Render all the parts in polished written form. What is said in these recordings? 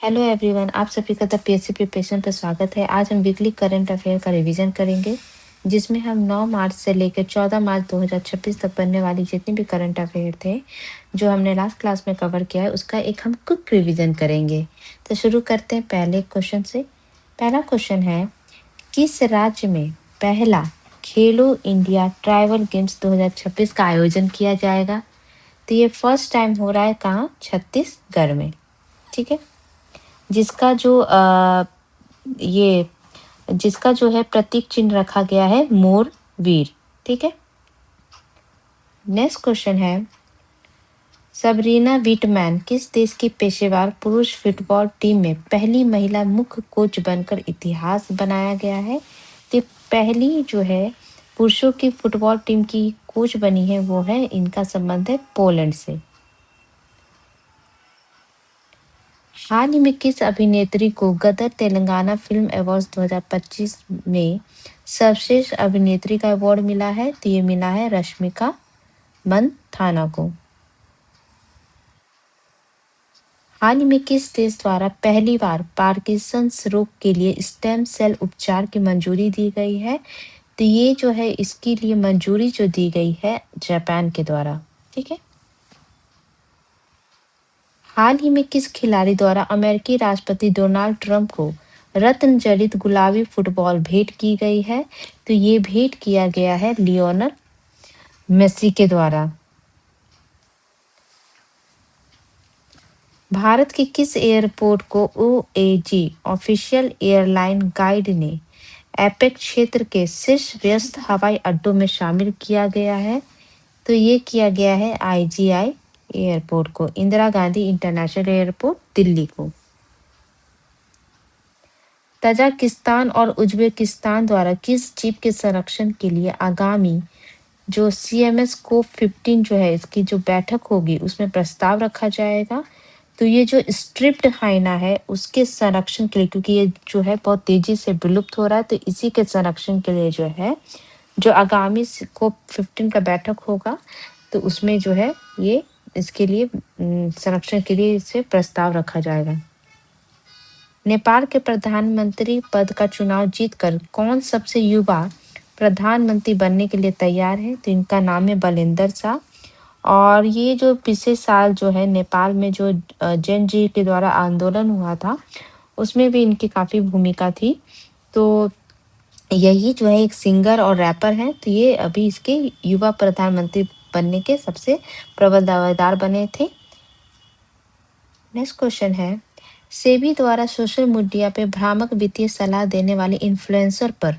Hello everyone, आप सभी का द पीएससी प्रिपरेशन पर स्वागत है। आज हम वीकली करंट अफेयर का रिवीजन करेंगे, जिसमें हम 9 मार्च से लेकर 14 मार्च 2026 तक बनने वाली जितने भी करंट अफेयर थे, जो हमने लास्ट क्लास में कवर किया है, उसका एक हम क्विक रिवीजन करेंगे। तो शुरू करते हैं पहले क्वेश्चन से। पहला क्वेश्चन है, किस राज्य में पहला खेलो इंडिया ट्राइबल गेम्स 2026 का आयोजन किया जाएगा? तो ये फर्स्ट टाइम हो रहा है कहाँ? छत्तीसगढ़ में। ठीक है। जिसका जो ये जिसका जो है प्रतीक चिन्ह रखा गया है मोर वीर। ठीक है। नेक्स्ट क्वेश्चन है, सबरीना विटमैन किस देश की पेशेवर पुरुष फुटबॉल टीम में पहली महिला मुख्य कोच बनकर इतिहास बनाया गया है? तो पहली जो है पुरुषों की फुटबॉल टीम की कोच बनी है, वो है, इनका संबंध है पोलैंड से। हाल ही में किस अभिनेत्री को गदर तेलंगाना फिल्म अवार्ड्स 2025 में सर्वश्रेष्ठ अभिनेत्री का अवार्ड मिला है? तो ये मिला है रश्मिका मंदाना को। हाल ही में किस देश द्वारा पहली बार पार्किंसंस रोग के लिए स्टेम सेल उपचार की मंजूरी दी गई है? तो ये जो है इसके लिए मंजूरी जो दी गई है जापान के द्वारा। ठीक है। हाल ही में किस खिलाड़ी द्वारा अमेरिकी राष्ट्रपति डोनाल्ड ट्रंप को रत्न जड़ित गुलाबी फुटबॉल भेंट की गई है? तो ये भेंट किया गया है लियोनल मेसी के द्वारा। भारत के किस एयरपोर्ट को ओएजी ऑफिशियल एयरलाइन गाइड ने एपेक क्षेत्र के शीर्ष व्यस्त हवाई अड्डों में शामिल किया गया है? तो ये किया गया है आईजीआई एयरपोर्ट को, इंदिरा गांधी इंटरनेशनल एयरपोर्ट दिल्ली को। तजाकिस्तान और उज्बेकिस्तान द्वारा किस जीव के संरक्षण के लिए आगामी जो CMS COP15 जो है इसकी जो बैठक होगी उसमें प्रस्ताव रखा जाएगा? तो ये जो स्ट्रिप्ड हाइना है उसके संरक्षण के लिए, क्योंकि ये जो है बहुत तेजी से विलुप्त हो रहा है, तो इसी के संरक्षण के लिए जो है जो आगामी COP15 का बैठक होगा, तो उसमें जो है ये इसके लिए संरक्षण के लिए इसे प्रस्ताव रखा जाएगा। नेपाल के प्रधानमंत्री पद का चुनाव जीतकर कौन सबसे युवा प्रधानमंत्री बनने के लिए तैयार है? तो इनका नाम है बलेंद्र शाह। और ये जो पिछले साल जो है नेपाल में जो जैन जी के द्वारा आंदोलन हुआ था, उसमें भी इनकी काफ़ी भूमिका थी। तो यही जो है एक सिंगर और रैपर हैं, तो ये अभी इसके युवा प्रधानमंत्री बनने के सबसे प्रबल दावेदार बने थे। नेक्स्ट क्वेश्चन है, सेबी द्वारा सोशल मीडिया पे भ्रामक वित्तीय सलाह देने वाले इन्फ्लुएंसर पर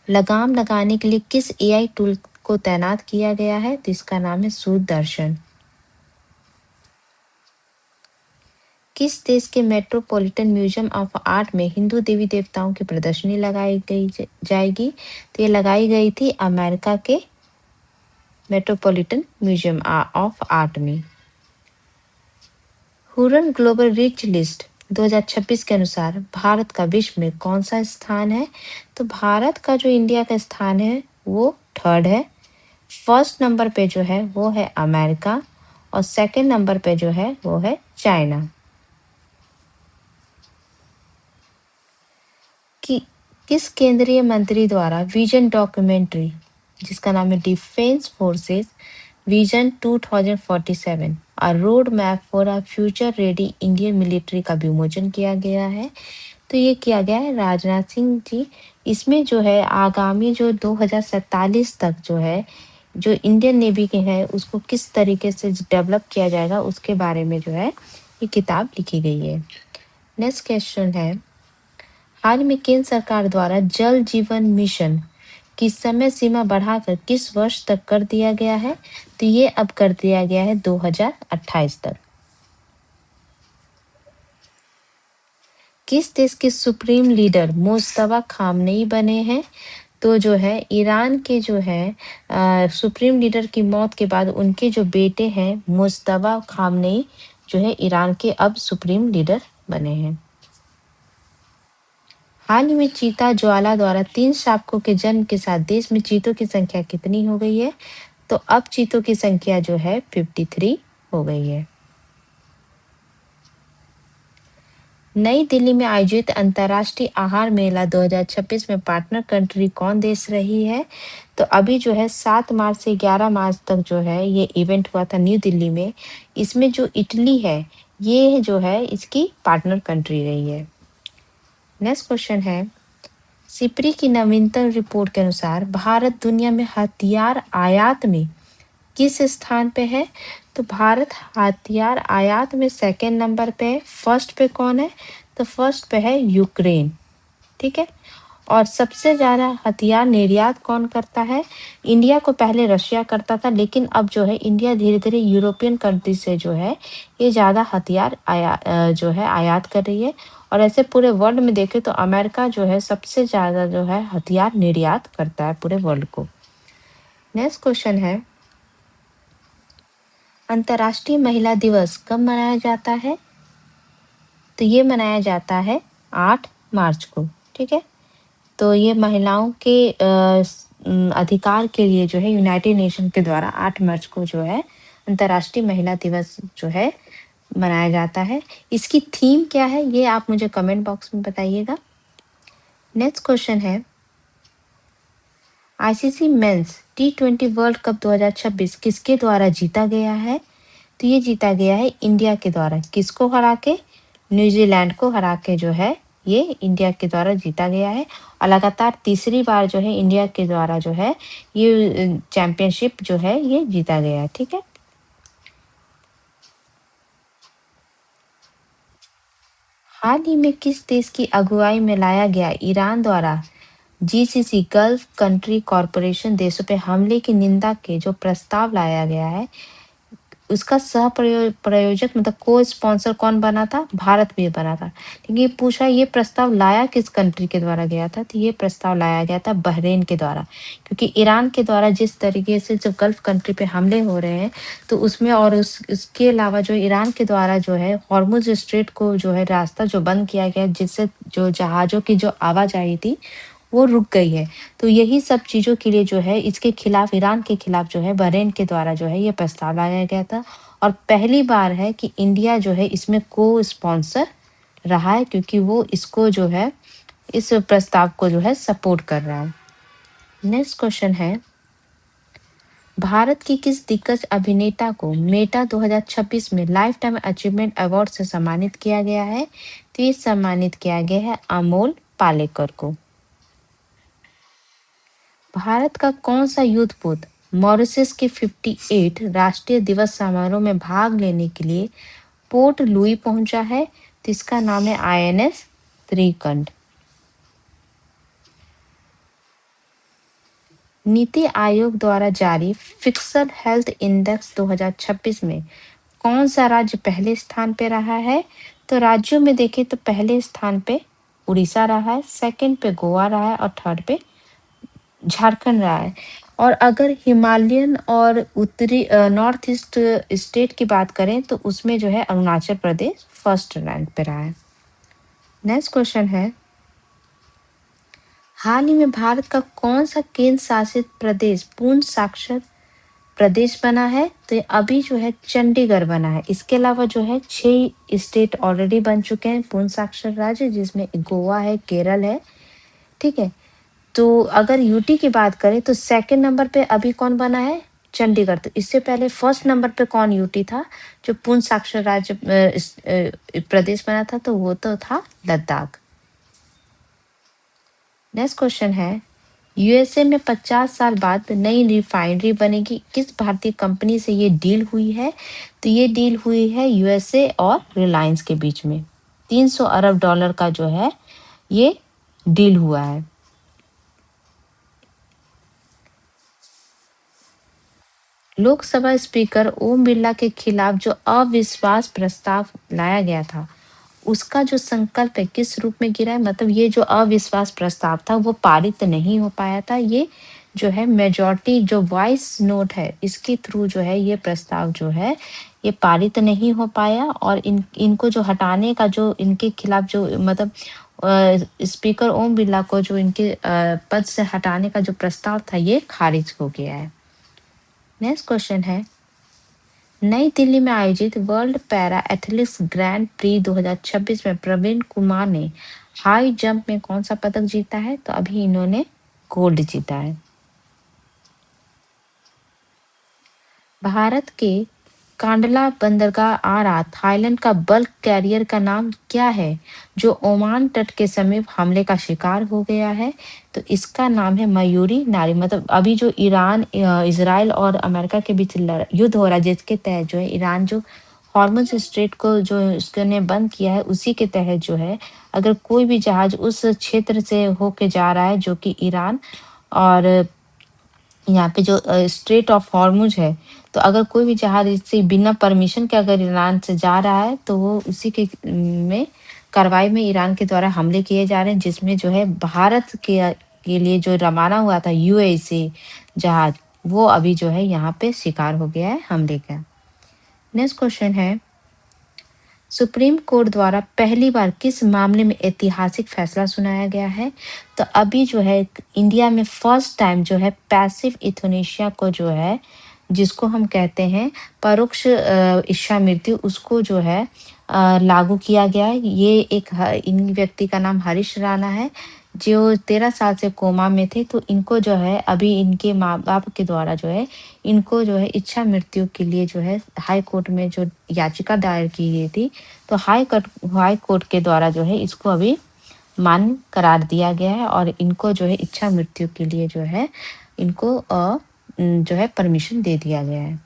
लगाम लगाने के लिए किस एआई टूल को तैनात किया गया है? तो इसका नाम है सूरदर्शन। किस देश के मेट्रोपॉलिटन म्यूजियम ऑफ आर्ट में हिंदू देवी देवताओं की प्रदर्शनी लगाई गई जाएगी? तो ये लगाई गई थी अमेरिका के मेट्रोपॉलिटन म्यूजियम ऑफ आर्ट में। हुरन ग्लोबल रिच लिस्ट 2026 के अनुसार भारत का विश्व में कौन सा स्थान है? तो भारत का जो इंडिया का स्थान है वो थर्ड है। फर्स्ट नंबर पे जो है वो है अमेरिका और सेकंड नंबर पे जो है वो है चाइना। कि किस केंद्रीय मंत्री द्वारा विजन डॉक्यूमेंट्री, जिसका नाम है defence forces vision 2047 a road map for a future ready Indian military का विमोचन किया गया है? तो ये किया गया है राजनाथ सिंह जी। इसमें जो है आगामी जो 2047 तक जो है जो इंडियन नेवी के है उसको किस तरीके से डेवलप किया जाएगा उसके बारे में जो है ये किताब लिखी गई है। नेक्स्ट क्वेश्चन है, हाल में केंद्र सरकार द्वारा जल जीवन मिशन की समय सीमा बढ़ाकर किस वर्ष तक कर दिया गया है? तो ये अब कर दिया गया है 2028 तक। किस देश के सुप्रीम लीडर मुस्तफा खामनेई बने हैं? तो जो है ईरान के जो है सुप्रीम लीडर की मौत के बाद उनके जो बेटे हैं मुस्तफा खामनेई जो है ईरान के अब सुप्रीम लीडर बने हैं। हाल ही में चीता ज्वाला द्वारा 3 शावकों के जन्म के साथ देश में चीतों की संख्या कितनी हो गई है? तो अब चीतों की संख्या जो है 53 हो गई है। नई दिल्ली में आयोजित अंतर्राष्ट्रीय आहार मेला 2026 में पार्टनर कंट्री कौन देश रही है? तो अभी जो है 7 मार्च से 11 मार्च तक जो है ये इवेंट हुआ था न्यू दिल्ली में। इसमें जो इटली है, ये जो है इसकी पार्टनर कंट्री रही है। नेक्स्ट क्वेश्चन है, सिप्री की नवीनतम रिपोर्ट के अनुसार भारत दुनिया में हथियार आयात में किस स्थान पे है? तो भारत हथियार आयात में सेकंड नंबर पे है। फर्स्ट पे कौन है? तो फर्स्ट पे है यूक्रेन। ठीक है। और सबसे ज्यादा हथियार निर्यात कौन करता है? इंडिया को पहले रशिया करता था, लेकिन अब जो है इंडिया धीरे धीरे यूरोपियन कंट्री से जो है ये ज्यादा हथियार जो है आयात कर रही है। और ऐसे पूरे वर्ल्ड में देखें तो अमेरिका जो है सबसे ज्यादा जो है हथियार निर्यात करता है पूरे वर्ल्ड को। नेक्स्ट क्वेश्चन है, अंतर्राष्ट्रीय महिला दिवस कब मनाया जाता है? तो ये मनाया जाता है 8 मार्च को। ठीक है। तो ये महिलाओं के अधिकार के लिए जो है यूनाइटेड नेशन के द्वारा 8 मार्च को जो है अंतर्राष्ट्रीय महिला दिवस जो है मनाया जाता है। इसकी थीम क्या है ये आप मुझे कमेंट बॉक्स में बताइएगा। नेक्स्ट क्वेश्चन है, ICC men's T20 world cup 2026 किसके द्वारा जीता गया है? तो ये जीता गया है इंडिया के द्वारा। किसको हरा के? न्यूजीलैंड को हरा के जो है ये इंडिया के द्वारा जीता गया है। और लगातार तीसरी बार जो है इंडिया के द्वारा जो है ये चैंपियनशिप जो है ये जीता गया है। ठीक है। हाल ही में किस देश की अगुवाई में लाया गया ईरान द्वारा जीसीसी गल्फ कंट्री कॉरपोरेशन देशों पे हमले की निंदा के जो प्रस्ताव लाया गया है, उसका सह प्रयोजक मतलब को स्पॉन्सर कौन बना था? भारत भी बना था। लेकिन ये पूछा ये प्रस्ताव लाया किस कंट्री के द्वारा गया था? तो ये प्रस्ताव लाया गया था बहरीन के द्वारा। क्योंकि ईरान के द्वारा जिस तरीके से जो गल्फ कंट्री पे हमले हो रहे हैं, तो उसमें और उसके अलावा जो ईरान के द्वारा जो है हॉर्मुज स्ट्रेट को जो है रास्ता जो बंद किया गया, जिससे जो जहाज़ों की जो आवाजाही थी वो रुक गई है। तो यही सब चीज़ों के लिए जो है इसके खिलाफ ईरान के खिलाफ जो है बहरीन के द्वारा जो है ये प्रस्ताव लाया गया था। और पहली बार है कि इंडिया जो है इसमें को स्पॉन्सर रहा है, क्योंकि वो इसको जो है इस प्रस्ताव को जो है सपोर्ट कर रहा है। नेक्स्ट क्वेश्चन है, भारत की किस दिग्गज अभिनेता को मेटा 2026 में लाइफ टाइम अचीवमेंट अवार्ड से सम्मानित किया गया है? तो ये सम्मानित किया गया है अमोल पालेकर को। भारत का कौन सा युद्धपोत मॉरिशस के 58 राष्ट्रीय दिवस समारोह में भाग लेने के लिए पोर्ट लुई पहुंचा है? तो इसका नाम है आईएनएस त्रिकंड। नीति आयोग द्वारा जारी फिक्सड हेल्थ इंडेक्स 2026 में कौन सा राज्य पहले स्थान पे रहा है? तो राज्यों में देखें तो पहले स्थान पे उड़ीसा रहा है, सेकंड पे गोवा रहा है और थर्ड पे झारखंड रहा है। और अगर हिमालयन और उत्तरी नॉर्थ ईस्ट स्टेट की बात करें तो उसमें जो है अरुणाचल प्रदेश फर्स्ट रैंक पे रहा है। नेक्स्ट क्वेश्चन है, हाल ही में भारत का कौन सा केंद्र शासित प्रदेश पूर्ण साक्षर प्रदेश बना है? तो ये अभी जो है चंडीगढ़ बना है। इसके अलावा जो है 6 स्टेट ऑलरेडी बन चुके हैं पूर्ण साक्षर राज्य, जिसमें गोवा है, केरल है। ठीक है। तो अगर यूटी की बात करें तो सेकंड नंबर पे अभी कौन बना है? चंडीगढ़। तो इससे पहले फर्स्ट नंबर पे कौन यूटी था जो पूर्ण साक्षर राज्य प्रदेश बना था? तो वो तो था लद्दाख। नेक्स्ट क्वेश्चन है, यूएसए में 50 साल बाद नई रिफाइनरी बनेगी, किस भारतीय कंपनी से ये डील हुई है? तो ये डील हुई है यूएसए और रिलायंस के बीच में। 300 अरब डॉलर का जो है ये डील हुआ है। लोकसभा स्पीकर ओम बिरला के खिलाफ जो अविश्वास प्रस्ताव लाया गया था, उसका जो संकल्प है किस रूप में गिरा है? मतलब ये जो अविश्वास प्रस्ताव था वो पारित नहीं हो पाया था। ये जो है मेजॉरिटी जो वॉइस नोट है इसके थ्रू जो है ये प्रस्ताव जो है ये पारित नहीं हो पाया। और इनको जो हटाने का जो इनके खिलाफ जो मतलब स्पीकर ओम बिरला को जो इनके पद से हटाने का जो प्रस्ताव था ये खारिज हो गया है। नेक्स्ट क्वेश्चन है, नई दिल्ली में आयोजित world para athletics grand pre 2026 में प्रवीण कुमार ने हाई जंप में कौन सा पदक जीता है? तो अभी इन्होंने गोल्ड जीता है। भारत के कांडला बंदरगाह आ रहा थाईलैंड का बल्क कैरियर का नाम क्या है, जो ओमान तट के समीप हमले का शिकार हो गया है? तो इसका नाम है मयूरी नारी। मतलब अभी जो ईरान, इजराइल और अमेरिका के बीच युद्ध हो रहा है, जिसके तहत जो है ईरान जो हॉर्मुज स्ट्रेट को जो उसने बंद किया है, उसी के तहत जो है अगर कोई भी जहाज उस क्षेत्र से होके जा रहा है जो कि ईरान और यहाँ पे जो स्ट्रेट ऑफ हॉर्मुज है, तो अगर कोई भी जहाज इससे बिना परमिशन के अगर ईरान से जा रहा है, तो वो उसी के में कार्रवाई में ईरान के द्वारा हमले किए जा रहे हैं, जिसमें जो है भारत के लिए जो रवाना हुआ था यूएई से जहाज, वो अभी जो है यहाँ पे शिकार हो गया है हमले का। नेक्स्ट क्वेश्चन है, सुप्रीम कोर्ट द्वारा पहली बार किस मामले में ऐतिहासिक फैसला सुनाया गया है? तो अभी जो है इंडिया में फर्स्ट टाइम जो है पैसिव यूथनेशिया को जो है, जिसको हम कहते हैं परोक्ष इच्छा मृत्यु, उसको जो है लागू किया गया है। ये इन व्यक्ति का नाम हरीश राणा है, जो 13 साल से कोमा में थे। तो इनको जो है अभी इनके माँ बाप के द्वारा जो है इनको जो है इच्छा मृत्यु के लिए जो है हाई कोर्ट में जो याचिका दायर की गई थी, तो हाई कोर्ट के द्वारा जो है इसको अभी मान्य करार दिया गया है और इनको जो है इच्छा मृत्यु के लिए जो है इनको जो है परमिशन दे दिया गया है।